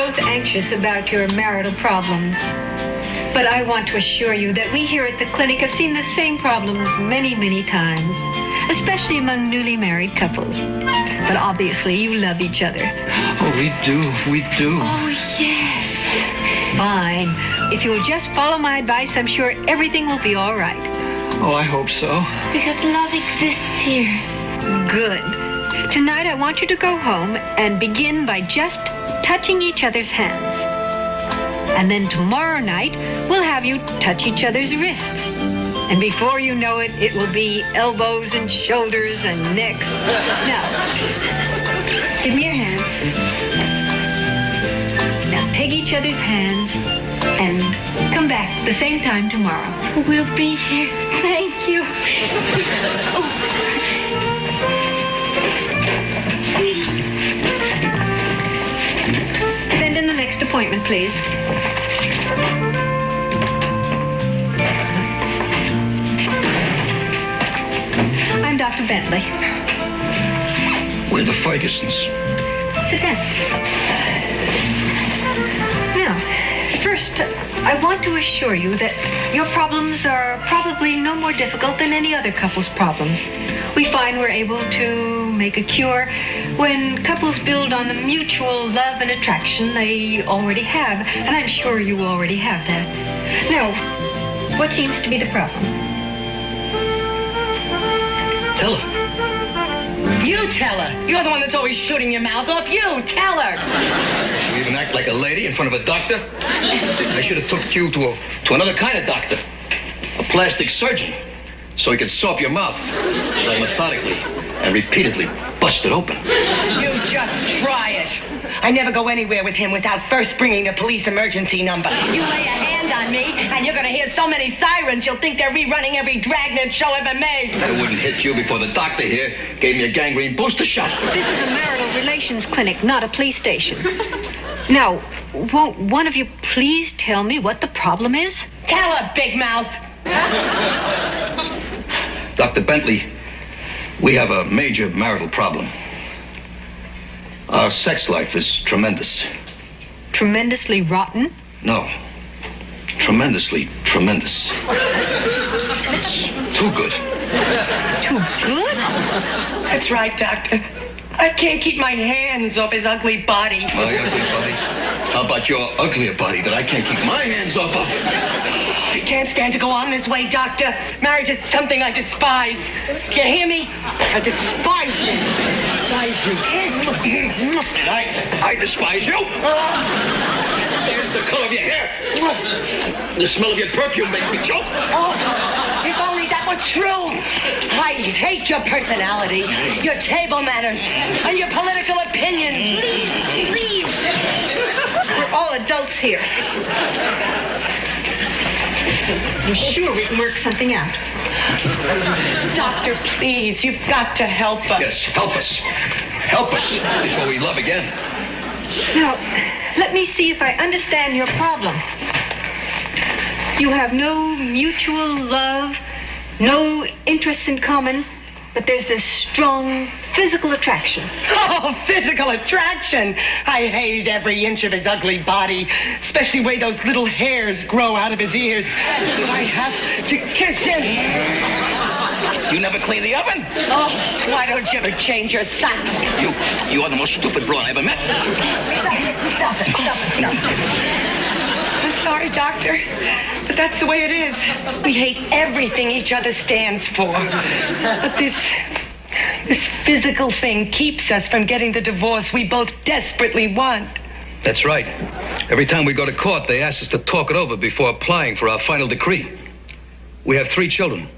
both anxious about your marital problems. But I want to assure you that we here at the clinic have seen the same problems many, many times, especially among newly married couples. But obviously, you love each other. Oh, we do. Oh, yes. Fine. If you'll just follow my advice, I'm sure everything will be all right. Oh, I hope so. Because love exists here. Good. Tonight, I want you to go home and begin by just touching each other's hands. And then tomorrow night, we'll have you touch each other's wrists. And before you know it, it will be elbows and shoulders and necks. Now, give me your hands. Now, take each other's hands and come back at the same time tomorrow. We'll be here. Thank you. Send in the next appointment, please. I'm Dr. Bentley. We're the Fergusons. Sit down. Now, first, I want to assure you that your problems are probably no more difficult than any other couple's problems. We find we're able to make a cure when couples build on the mutual love and attraction they already have, and I'm sure you already have that. Now, what seems to be the problem? Tell her. You tell her. You're the one that's always shooting your mouth off. You tell her. You even act like a lady in front of a doctor? I should have took you to another kind of doctor. A plastic surgeon. So he could sew up your mouth. As I methodically and repeatedly bust it open. You just try it. I never go anywhere with him without first bringing the police emergency number. You lay a hand on me, and you're going to hear so many sirens, you'll think they're rerunning every Dragnet show ever made. I wouldn't hit you before the doctor here gave me a gangrene booster shot. This is a marital relations clinic, not a police station. Now, won't one of you please tell me what the problem is? Tell her, big mouth. Dr. Bentley, we have a major marital problem. Our sex life is tremendous. Tremendously rotten? No. Tremendously tremendous. It's too good. Too good? That's right, Doctor. I can't keep my hands off his ugly body. My ugly body? How about your uglier body that I can't keep my hands off of? I can't stand to go on this way, Doctor. Marriage is something I despise. Do you hear me? I despise you. And I despise you. The color of your hair. The smell of your perfume makes me choke. Oh, if only that were true. I hate your personality, your table manners, and your political opinions. Please. We're all adults here. I'm sure we can work something out. Doctor, please, you've got to help us. Yes, help us. Help us before we love again. Now, let me see if I understand your problem. You have no mutual love, no interests in common, but there's this strong physical attraction. Oh, physical attraction. I hate every inch of his ugly body, especially the way those little hairs grow out of his ears. I have to kiss him. You never clean the oven? Oh, why don't you ever change your socks? You are the most stupid broad I ever met. Stop it. I'm sorry, Doctor, but that's the way it is. We hate everything each other stands for. But this physical thing keeps us from getting the divorce we both desperately want. That's right. Every time we go to court, they ask us to talk it over before applying for our final decree. We have 3 children,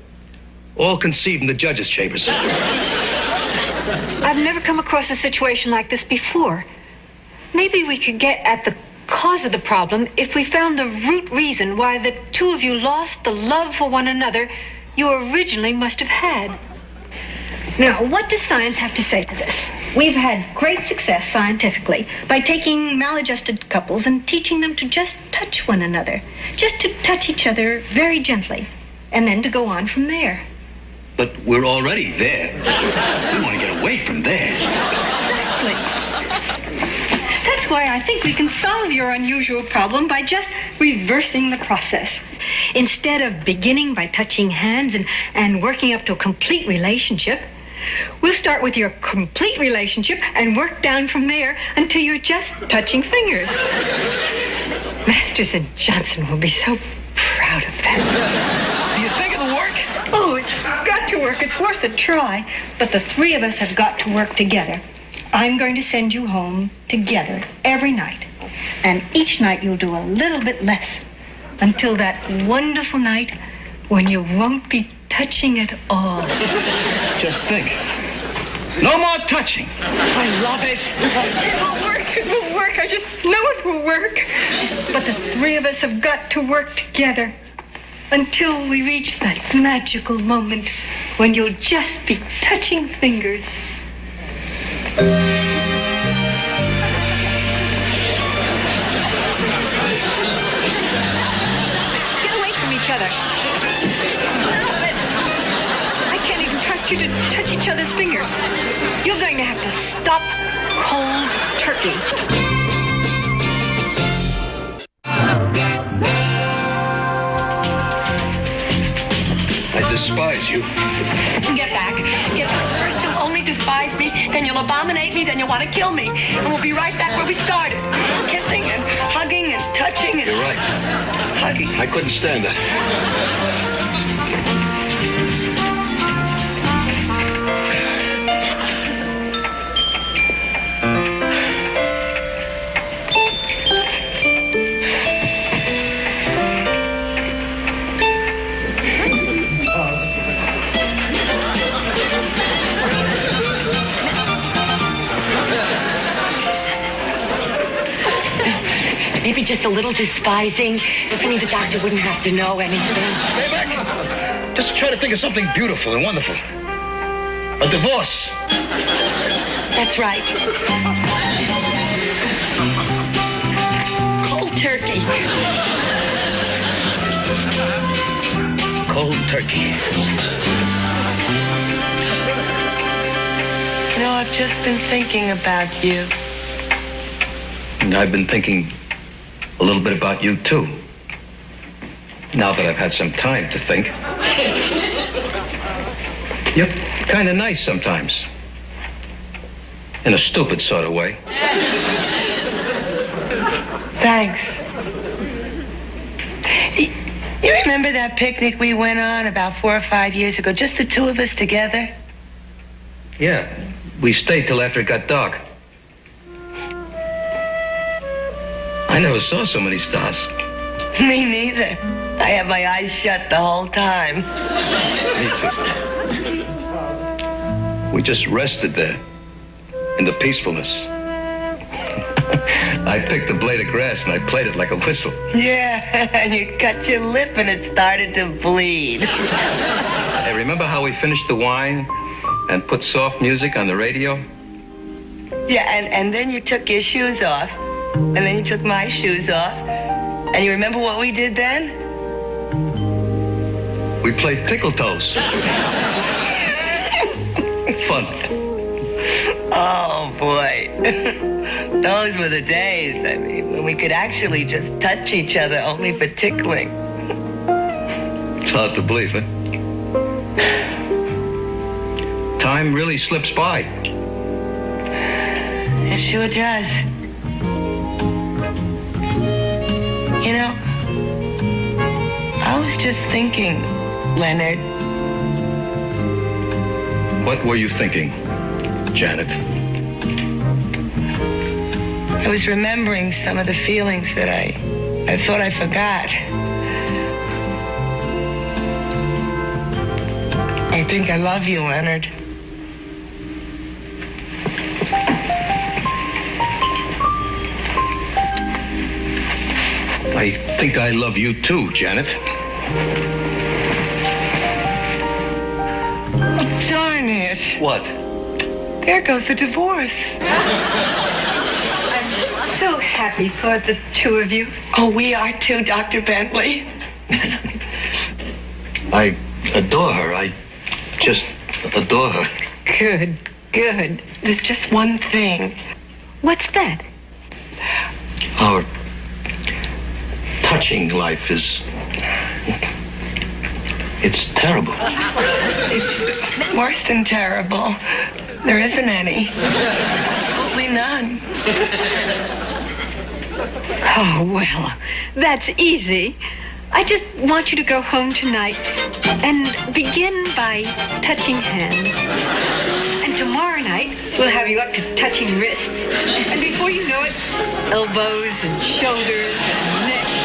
all conceived in the judges' chambers. I've never come across a situation like this before. Maybe we could get at the cause of the problem if we found the root reason why the two of you lost the love for one another you originally must have had. Now, what does science have to say to this? We've had great success scientifically by taking maladjusted couples and teaching them to just touch one another, just to touch each other very gently, and then to go on from there. But we're already there. We want to get away from there. Exactly. That's why I think we can solve your unusual problem by just reversing the process. Instead of beginning by touching hands and working up to a complete relationship, we'll start with your complete relationship and work down from there until you're just touching fingers. Masters and Johnson will be so proud of that. Do you think it'll work? Oh, it's got to work. It's worth a try. But the three of us have got to work together. I'm going to send you home together every night. And each night you'll do a little bit less until that wonderful night when you won't be touching at all. Just think. No more touching. I love it. It will work. It will work. I just know it will work. But the three of us have got to work together until we reach that magical moment when you'll just be touching fingers. Get away from each other. Stop it. I can't even trust you to touch each other's fingers. You're going to have to stop cold turkey. I despise you. Get back. Get back. First you'll only despise me, then you'll abominate me, then you'll want to kill me. And we'll be right back where we started. Kissing and hugging and touching and... You're right. Hugging. I couldn't stand that. Maybe just a little despising. I mean, the doctor wouldn't have to know anything. Stay back. Just try to think of something beautiful and wonderful. A divorce. That's right. Cold turkey. Cold turkey. You know, I've just been thinking about you. And I've been thinking a little bit about you, too. Now that I've had some time to think. You're kind of nice sometimes. In a stupid sort of way. Thanks. You remember that picnic we went on about 4 or 5 years ago? Just the two of us together? Yeah, we stayed till after it got dark. I never saw so many stars. Me neither. I had my eyes shut the whole time. Me too. We just rested there in the peacefulness. I picked a blade of grass and I played it like a whistle. Yeah, and you cut your lip and it started to bleed. Hey, remember how we finished the wine and put soft music on the radio? Yeah, and then you took your shoes off. And then you took my shoes off. And you remember what we did then? We played tickle toes. Fun. Oh, boy. Those were the days, I mean, when we could actually just touch each other only for tickling. It's hard to believe, huh? Time really slips by. It sure does. You know, I was just thinking, Leonard. What were you thinking, Janet? I was remembering some of the feelings that I thought I forgot. I think I love you, Leonard. I think I love you too, Janet. Oh, darn it. What? There goes the divorce. I'm so happy for the two of you. Oh, we are too, Dr. Bentley. I adore her. I just adore her. Good, good. There's just one thing. What's that? Our touching life is... It's terrible. It's worse than terrible. There isn't any. Absolutely none. Oh, well, that's easy. I just want you to go home tonight and begin by touching hands. And tomorrow night, we'll have you up to touching wrists. And before you know it, elbows and shoulders and necks.